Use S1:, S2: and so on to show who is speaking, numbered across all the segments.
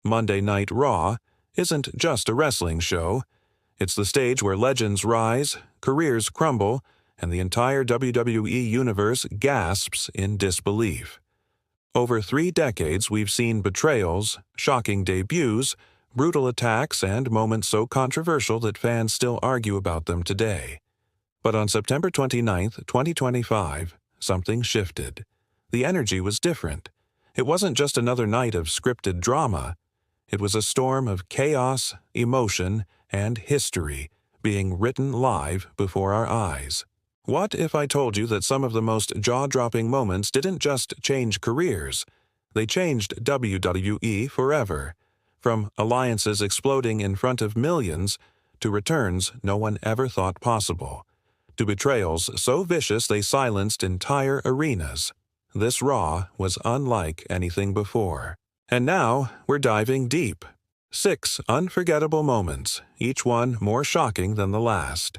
S1: Monday Night Raw isn't just a wrestling show. It's the stage where legends rise, careers crumble, and the entire WWE universe gasps in disbelief. Over 3 decades, we've seen betrayals, shocking debuts, brutal attacks, and moments so controversial that fans still argue about them today. But on September 29, 2025, something shifted. The energy was different. It wasn't just another night of scripted drama. It was a storm of chaos, emotion, and history being written live before our eyes. What if I told you that some of the most jaw-dropping moments didn't just change careers, they changed WWE forever, from alliances exploding in front of millions to returns no one ever thought possible, to betrayals so vicious they silenced entire arenas. This Raw was unlike anything before. And now we're diving deep. 6 unforgettable moments, each one more shocking than the last.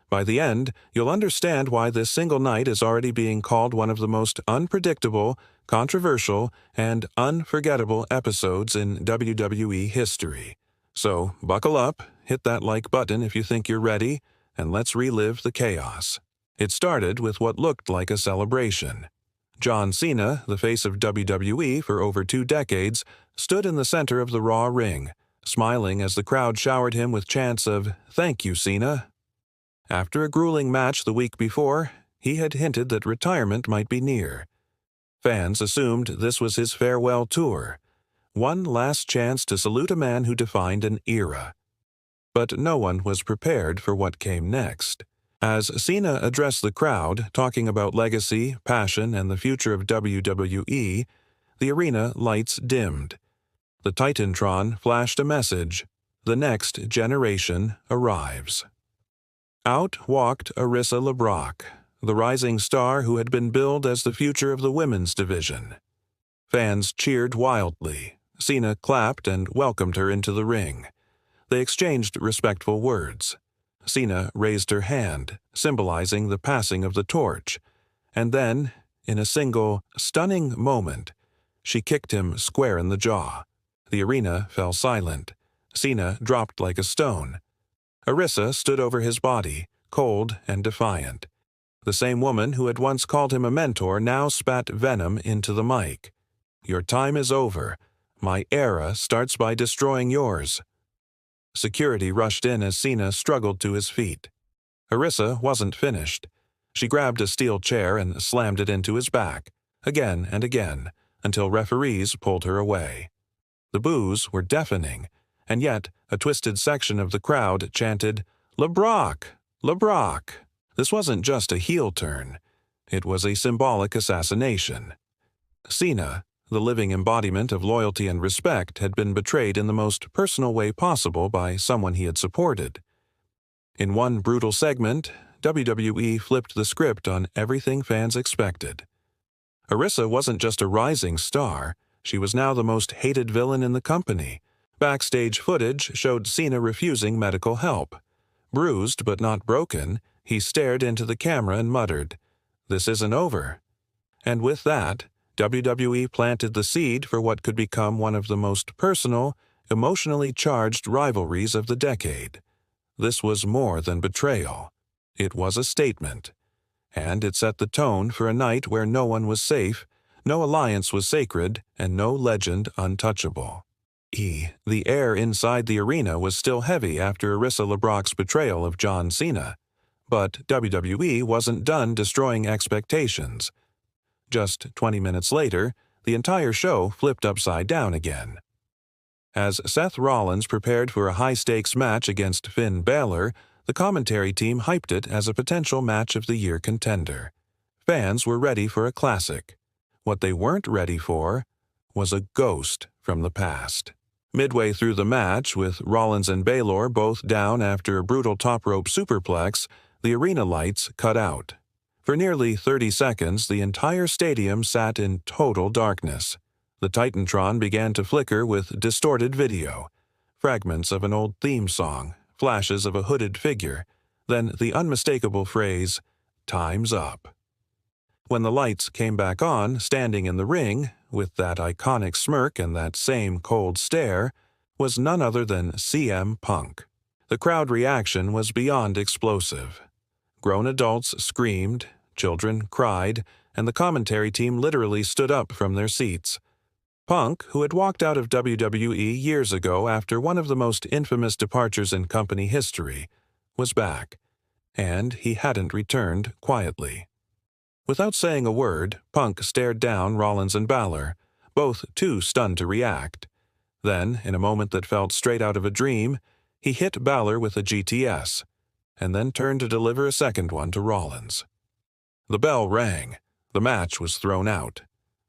S1: By the end, you'll understand why this single night is already being called one of the most unpredictable, controversial, and unforgettable episodes in WWE history. So, buckle up, hit that like button if you think you're ready, and let's relive the chaos. It started with what looked like a celebration. John Cena, the face of WWE for over 2 decades, stood in the center of the Raw ring, smiling as the crowd showered him with chants of, "Thank you, Cena." After a grueling match the week before, he had hinted that retirement might be near. Fans assumed this was his farewell tour, one last chance to salute a man who defined an era. But no one was prepared for what came next. As Cena addressed the crowd, talking about legacy, passion, and the future of WWE, the arena lights dimmed. The Titantron flashed a message: the next generation arrives. Out walked Arissa LeBrock, the rising star who had been billed as the future of the women's division. Fans cheered wildly. Cena clapped and welcomed her into the ring. They exchanged respectful words. Cena raised her hand, symbolizing the passing of the torch, and then, in a single, stunning moment, she kicked him square in the jaw. The arena fell silent. Cena dropped like a stone. Arissa stood over his body, cold and defiant. The same woman who had once called him a mentor now spat venom into the mic. "Your time is over. My era starts by destroying yours." Security rushed in as Cena struggled to his feet. Arissa wasn't finished. She grabbed a steel chair and slammed it into his back, again and again, until referees pulled her away. The boos were deafening, and yet a twisted section of the crowd chanted, "LeBrock! LeBrock!" This wasn't just a heel turn. It was a symbolic assassination. Cena, the living embodiment of loyalty and respect, had been betrayed in the most personal way possible by someone he had supported. In one brutal segment, WWE flipped the script on everything fans expected. Arissa wasn't just a rising star, she was now the most hated villain in the company. Backstage footage showed Cena refusing medical help. Bruised but not broken, he stared into the camera and muttered, "This isn't over." And with that, WWE planted the seed for what could become one of the most personal, emotionally charged rivalries of the decade. This was more than betrayal. It was a statement. And it set the tone for a night where no one was safe, no alliance was sacred, and no legend untouchable. The air inside the arena was still heavy after Arissa LeBrock's betrayal of John Cena. But WWE wasn't done destroying expectations. Just 20 minutes later, the entire show flipped upside down again. As Seth Rollins prepared for a high-stakes match against Finn Balor, the commentary team hyped it as a potential Match of the Year contender. Fans were ready for a classic. What they weren't ready for was a ghost from the past. Midway through the match, with Rollins and Balor both down after a brutal top-rope superplex, the arena lights cut out. For nearly 30 seconds, the entire stadium sat in total darkness. The Titantron began to flicker with distorted video, fragments of an old theme song, flashes of a hooded figure, then the unmistakable phrase, "Time's up." When the lights came back on, standing in the ring, with that iconic smirk and that same cold stare, was none other than CM Punk. The crowd reaction was beyond explosive. Grown adults screamed, children cried, and the commentary team literally stood up from their seats. Punk, who had walked out of WWE years ago after one of the most infamous departures in company history, was back, and he hadn't returned quietly. Without saying a word, Punk stared down Rollins and Balor, both too stunned to react. Then, in a moment that felt straight out of a dream, he hit Balor with a GTS, and then turned to deliver a second one to Rollins. The bell rang. The match was thrown out.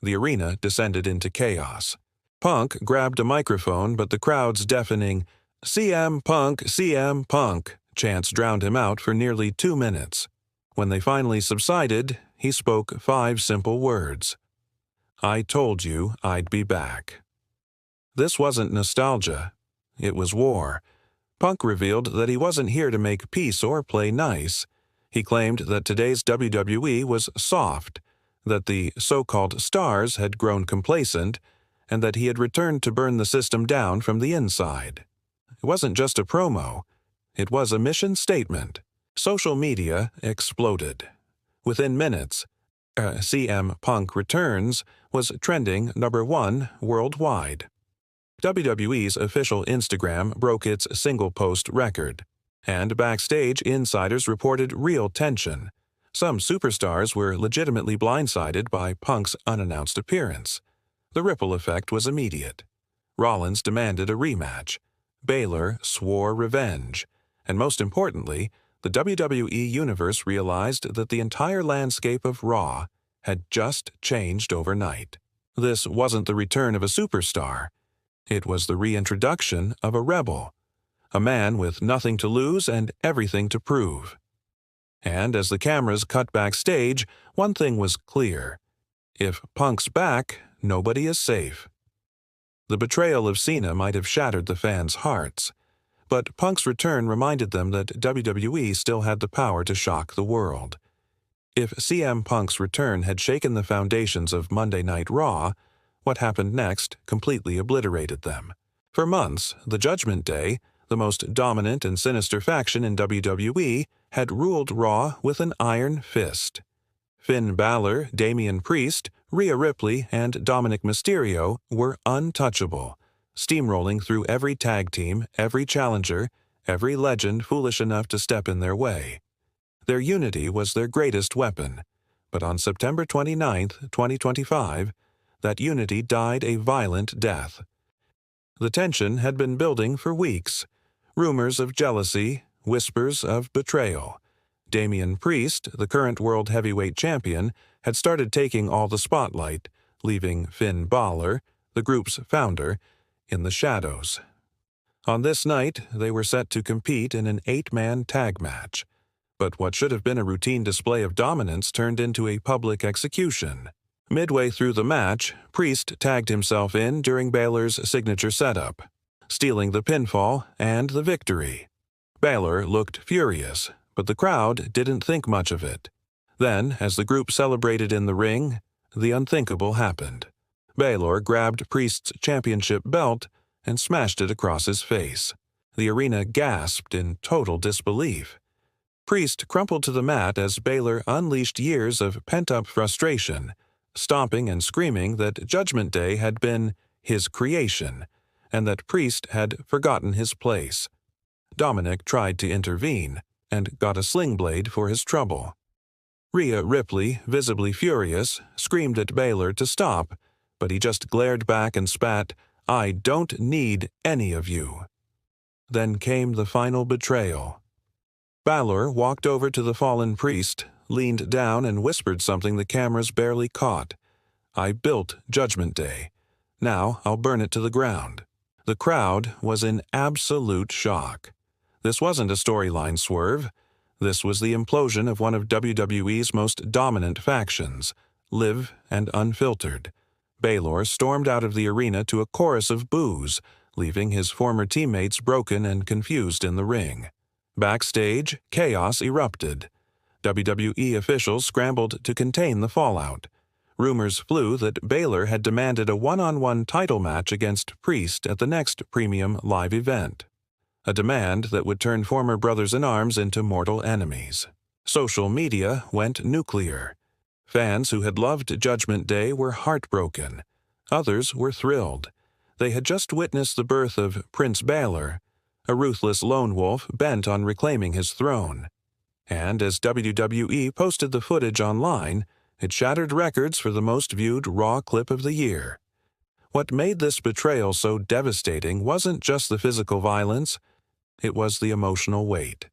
S1: The arena descended into chaos. Punk grabbed a microphone, but the crowd's deafening "CM Punk, CM Punk" chants drowned him out for nearly 2 minutes. When they finally subsided, he spoke 5 simple words. "I told you I'd be back." This wasn't nostalgia. It was war. Punk revealed that he wasn't here to make peace or play nice. He claimed that today's WWE was soft, that the so-called stars had grown complacent, and that he had returned to burn the system down from the inside. It wasn't just a promo. It was a mission statement. Social media exploded. Within minutes, CM Punk Returns was trending #1 worldwide. WWE's official Instagram broke its single-post record, and backstage insiders reported real tension. Some superstars were legitimately blindsided by Punk's unannounced appearance. The ripple effect was immediate. Rollins demanded a rematch. Balor swore revenge. And most importantly, the WWE Universe realized that the entire landscape of Raw had just changed overnight. This wasn't the return of a superstar. It was the reintroduction of a rebel, a man with nothing to lose and everything to prove. And as the cameras cut backstage, one thing was clear. If Punk's back, nobody is safe. The betrayal of Cena might have shattered the fans' hearts, but Punk's return reminded them that WWE still had the power to shock the world. If CM Punk's return had shaken the foundations of Monday Night Raw, what happened next completely obliterated them. For months, the Judgment Day, the most dominant and sinister faction in WWE, had ruled Raw with an iron fist. Finn Balor, Damian Priest, Rhea Ripley, and Dominic Mysterio were untouchable, steamrolling through every tag team, every challenger, every legend foolish enough to step in their way. Their unity was their greatest weapon, but on September 29, 2025, that unity died a violent death. The tension had been building for weeks. Rumors of jealousy, whispers of betrayal. Damian Priest, the current World Heavyweight Champion, had started taking all the spotlight, leaving Finn Balor, the group's founder, in the shadows. On this night, they were set to compete in an 8-man tag match. But what should have been a routine display of dominance turned into a public execution. Midway through the match, Priest tagged himself in during Balor's signature setup, stealing the pinfall and the victory. Balor looked furious, but the crowd didn't think much of it. Then, as the group celebrated in the ring, the unthinkable happened. Balor grabbed Priest's championship belt and smashed it across his face. The arena gasped in total disbelief. Priest crumpled to the mat as Balor unleashed years of pent-up frustration, stomping and screaming that Judgment Day had been his creation, and that Priest had forgotten his place. Dominic tried to intervene, and got a sling blade for his trouble. Rhea Ripley, visibly furious, screamed at Balor to stop, but he just glared back and spat, "I don't need any of you." Then came the final betrayal. Balor walked over to the fallen Priest, leaned down and whispered something the cameras barely caught. "I built Judgment Day. Now I'll burn it to the ground." The crowd was in absolute shock. This wasn't a storyline swerve. This was the implosion of one of WWE's most dominant factions, Live and Unfiltered. Balor stormed out of the arena to a chorus of boos, leaving his former teammates broken and confused in the ring. Backstage, chaos erupted. WWE officials scrambled to contain the fallout. rumors flew that Baylor had demanded a one-on-one title match against Priest at the next premium live event, a demand that would turn former brothers-in-arms into mortal enemies. Social media went nuclear. Fans who had loved Judgment Day were heartbroken. Others were thrilled. They had just witnessed the birth of Prince Baylor, a ruthless lone wolf bent on reclaiming his throne. And as WWE posted the footage online, it shattered records for the most viewed Raw clip of the year. What made this betrayal so devastating wasn't just the physical violence, it was the emotional weight.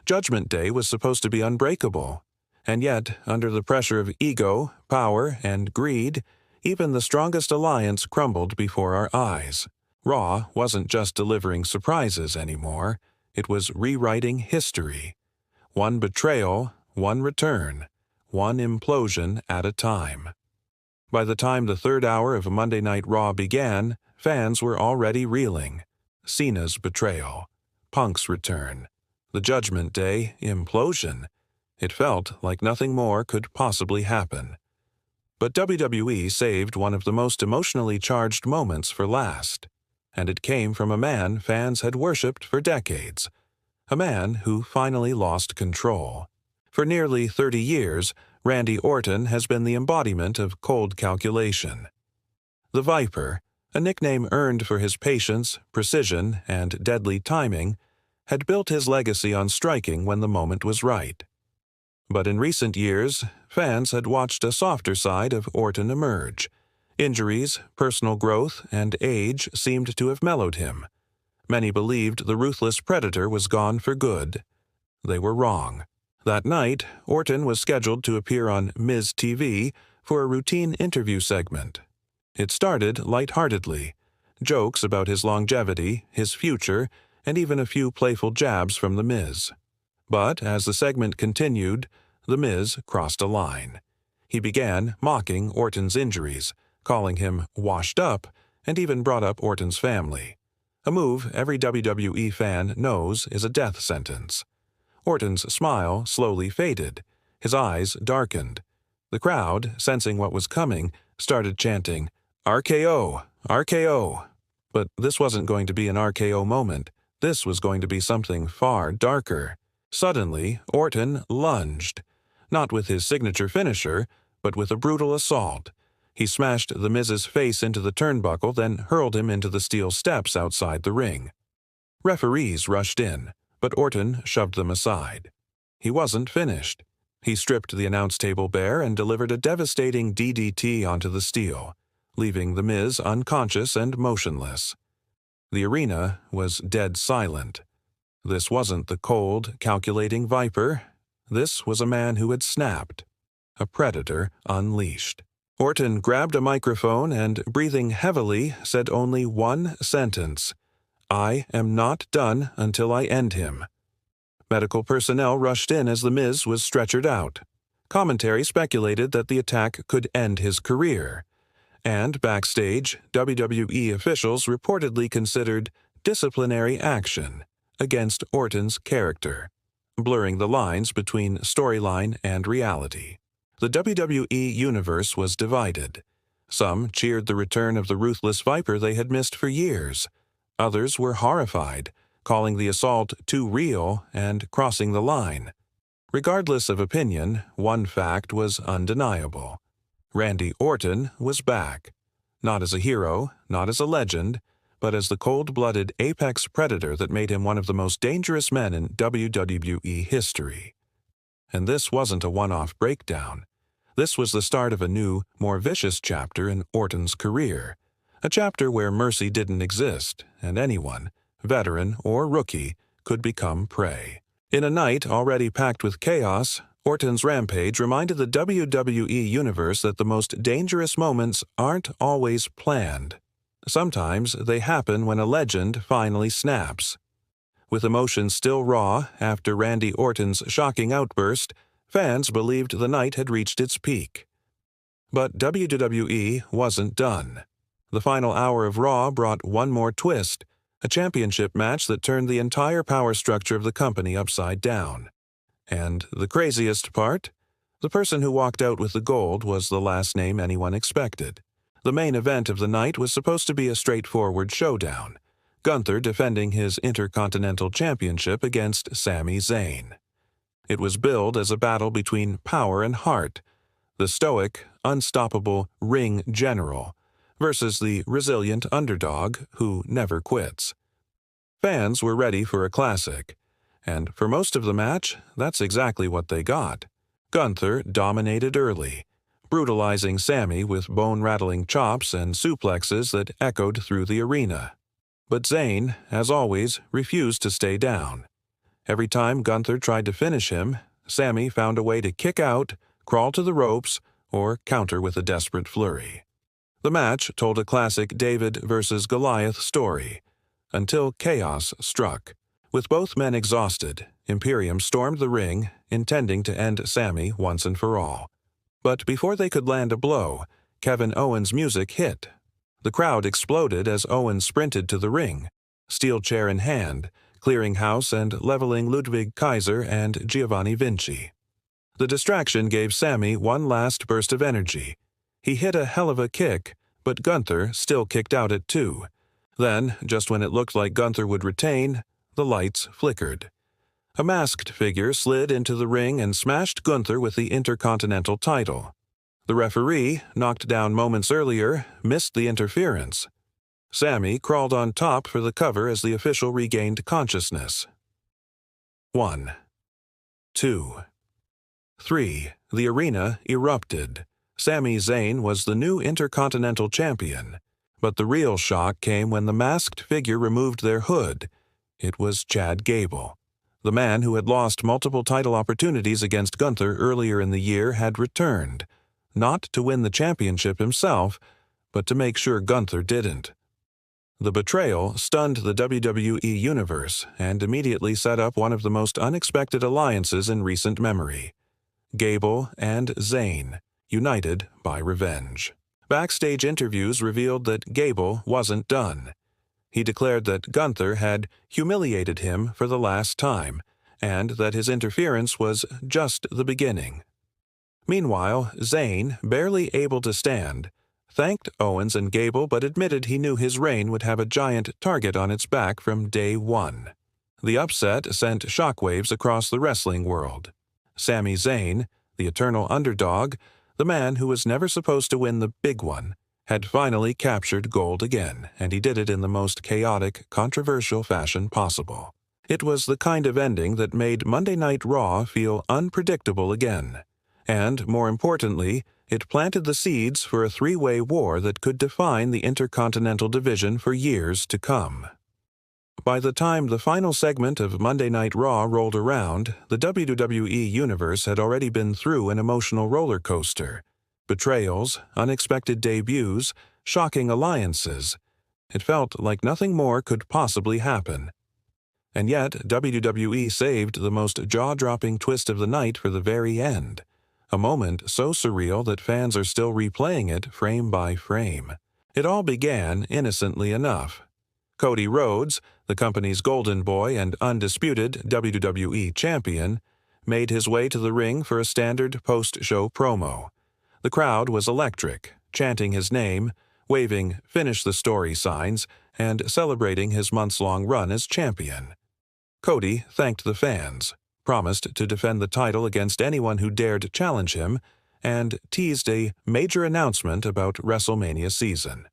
S1: Judgment Day was supposed to be unbreakable, and yet, under the pressure of ego, power, and greed, even the strongest alliance crumbled before our eyes. Raw wasn't just delivering surprises anymore, it was rewriting history. One betrayal, one return, one implosion at a time. By the time the third hour of Monday Night Raw began, fans were already reeling. Cena's betrayal, Punk's return, the Judgment Day implosion. It felt like nothing more could possibly happen. But WWE saved one of the most emotionally charged moments for last, and it came from a man fans had worshipped for decades, a man who finally lost control. For nearly 30 years, Randy Orton has been the embodiment of cold calculation. The Viper, a nickname earned for his patience, precision, and deadly timing, had built his legacy on striking when the moment was right. But in recent years, fans had watched a softer side of Orton emerge. Injuries, personal growth, and age seemed to have mellowed him. Many believed the ruthless predator was gone for good. They were wrong. That night, Orton was scheduled to appear on Miz TV for a routine interview segment. It started lightheartedly, jokes about his longevity, his future, and even a few playful jabs from The Miz. But as the segment continued, The Miz crossed a line. He began mocking Orton's injuries, calling him washed up, and even brought up Orton's family. A move every WWE fan knows is a death sentence. Orton's smile slowly faded. His eyes darkened. The crowd, sensing what was coming, started chanting, "RKO! RKO!" But this wasn't going to be an RKO moment. This was going to be something far darker. Suddenly, Orton lunged, not with his signature finisher, but with a brutal assault. He smashed The Miz's face into the turnbuckle, then hurled him into the steel steps outside the ring. Referees rushed in, but Orton shoved them aside. He wasn't finished. He stripped the announce table bare and delivered a devastating DDT onto the steel, leaving The Miz unconscious and motionless. The arena was dead silent. This wasn't the cold, calculating Viper. This was a man who had snapped, a predator unleashed. Orton grabbed a microphone and, breathing heavily, said only one sentence, "I am not done until I end him." Medical personnel rushed in as The Miz was stretchered out. Commentary speculated that the attack could end his career. And backstage, WWE officials reportedly considered disciplinary action against Orton's character, blurring the lines between storyline and reality. The WWE universe was divided. Some cheered the return of the ruthless Viper they had missed for years. Others were horrified, calling the assault too real and crossing the line. Regardless of opinion, one fact was undeniable. Randy Orton was back, not as a hero, not as a legend, but as the cold-blooded apex predator that made him one of the most dangerous men in WWE history. And this wasn't a one-off breakdown. This was the start of a new, more vicious chapter in Orton's career, a chapter where mercy didn't exist, and anyone, veteran or rookie, could become prey. In a night already packed with chaos, Orton's rampage reminded the WWE Universe that the most dangerous moments aren't always planned. Sometimes they happen when a legend finally snaps. With emotions still raw after Randy Orton's shocking outburst, fans believed the night had reached its peak. But WWE wasn't done. The final hour of Raw brought one more twist, a championship match that turned the entire power structure of the company upside down. And the craziest part? The person who walked out with the gold was the last name anyone expected. The main event of the night was supposed to be a straightforward showdown, Gunther defending his Intercontinental Championship against Sami Zayn. It was billed as a battle between power and heart, the stoic, unstoppable ring general versus the resilient underdog who never quits. Fans were ready for a classic, and for most of the match, that's exactly what they got. Gunther dominated early, brutalizing Sami with bone-rattling chops and suplexes that echoed through the arena. But Zayn, as always, refused to stay down. Every time Gunther tried to finish him, Sami found a way to kick out, crawl to the ropes, or counter with a desperate flurry. The match told a classic David versus Goliath story, until chaos struck. With both men exhausted, Imperium stormed the ring, intending to end Sami once and for all. But before they could land a blow, Kevin Owens' music hit. The crowd exploded as Owens sprinted to the ring, steel chair in hand, clearing house and leveling Ludwig Kaiser and Giovanni Vinci. The distraction gave Sami one last burst of energy. He hit a hell of a kick, but Gunther still kicked out at 2. Then, just when it looked like Gunther would retain, the lights flickered. A masked figure slid into the ring and smashed Gunther with the Intercontinental title. The referee, knocked down moments earlier, missed the interference. Sami crawled on top for the cover as the official regained consciousness. 1, 2, 3. The arena erupted. Sami Zayn was the new Intercontinental Champion. But the real shock came when the masked figure removed their hood. It was Chad Gable. The man who had lost multiple title opportunities against Gunther earlier in the year had returned, not to win the championship himself, but to make sure Gunther didn't. The betrayal stunned the WWE Universe and immediately set up one of the most unexpected alliances in recent memory. Gable and Zayn, united by revenge. Backstage interviews revealed that Gable wasn't done. He declared that Gunther had humiliated him for the last time, and that his interference was just the beginning. Meanwhile, Zayn, barely able to stand, thanked Owens and Gable but admitted he knew his reign would have a giant target on its back from day one. The upset sent shockwaves across the wrestling world. Sami Zayn, the eternal underdog, the man who was never supposed to win the big one, had finally captured gold again, and he did it in the most chaotic, controversial fashion possible. It was the kind of ending that made Monday Night Raw feel unpredictable again. And, more importantly, it planted the seeds for a three-way war that could define the Intercontinental Division for years to come. By the time the final segment of Monday Night Raw rolled around, the WWE Universe had already been through an emotional roller coaster. Betrayals, unexpected debuts, shocking alliances. It felt like nothing more could possibly happen. And yet, WWE saved the most jaw-dropping twist of the night for the very end. A moment so surreal that fans are still replaying it frame by frame. It all began innocently enough. Cody Rhodes, the company's golden boy and undisputed WWE champion, made his way to the ring for a standard post-show promo. The crowd was electric, chanting his name, waving "Finish the Story" signs, and celebrating his months-long run as champion. Cody thanked the fans, promised to defend the title against anyone who dared challenge him, and teased a major announcement about WrestleMania season.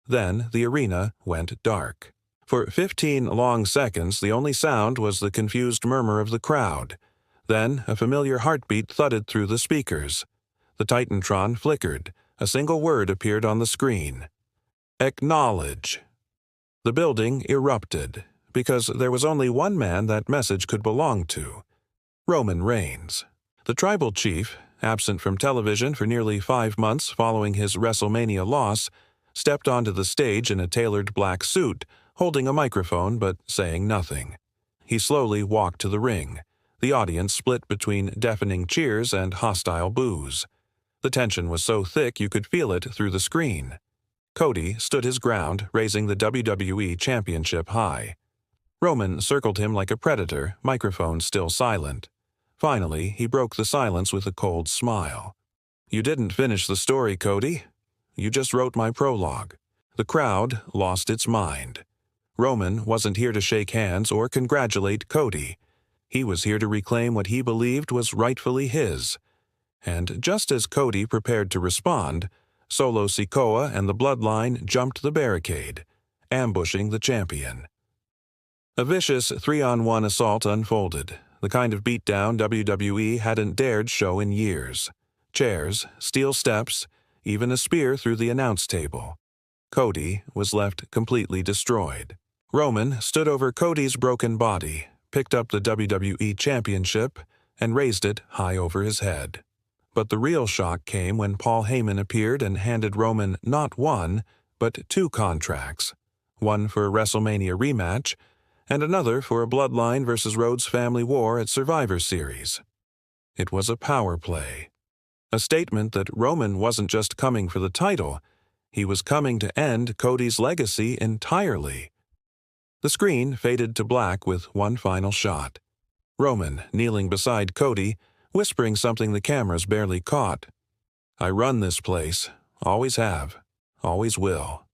S1: Then the arena went dark. For 15 long seconds, the only sound was the confused murmur of the crowd. Then a familiar heartbeat thudded through the speakers. The Titantron flickered. A single word appeared on the screen. Acknowledge. The building erupted, because there was only one man that message could belong to: Roman Reigns. The tribal chief, absent from television for nearly 5 months following his WrestleMania loss, stepped onto the stage in a tailored black suit, holding a microphone but saying nothing. He slowly walked to the ring. The audience split between deafening cheers and hostile boos. The tension was so thick you could feel it through the screen. Cody stood his ground, raising the WWE Championship high. Roman circled him like a predator, microphone still silent. Finally, he broke the silence with a cold smile. "You didn't finish the story, Cody. You just wrote my prologue." The crowd lost its mind. Roman wasn't here to shake hands or congratulate Cody. He was here to reclaim what he believed was rightfully his. And just as Cody prepared to respond, Solo Sikoa and the Bloodline jumped the barricade, ambushing the champion. A vicious 3-on-1 assault unfolded, the kind of beatdown WWE hadn't dared show in years. Chairs, steel steps, even a spear through the announce table. Cody was left completely destroyed. Roman stood over Cody's broken body, picked up the WWE Championship, and raised it high over his head. But the real shock came when Paul Heyman appeared and handed Roman not one, but 2 contracts. One for a WrestleMania rematch, and another for a Bloodline vs. Rhodes Family War at Survivor Series. It was a power play. A statement that Roman wasn't just coming for the title, he was coming to end Cody's legacy entirely. The screen faded to black with one final shot. Roman kneeling beside Cody, whispering something the cameras barely caught. "I run this place, always have, always will."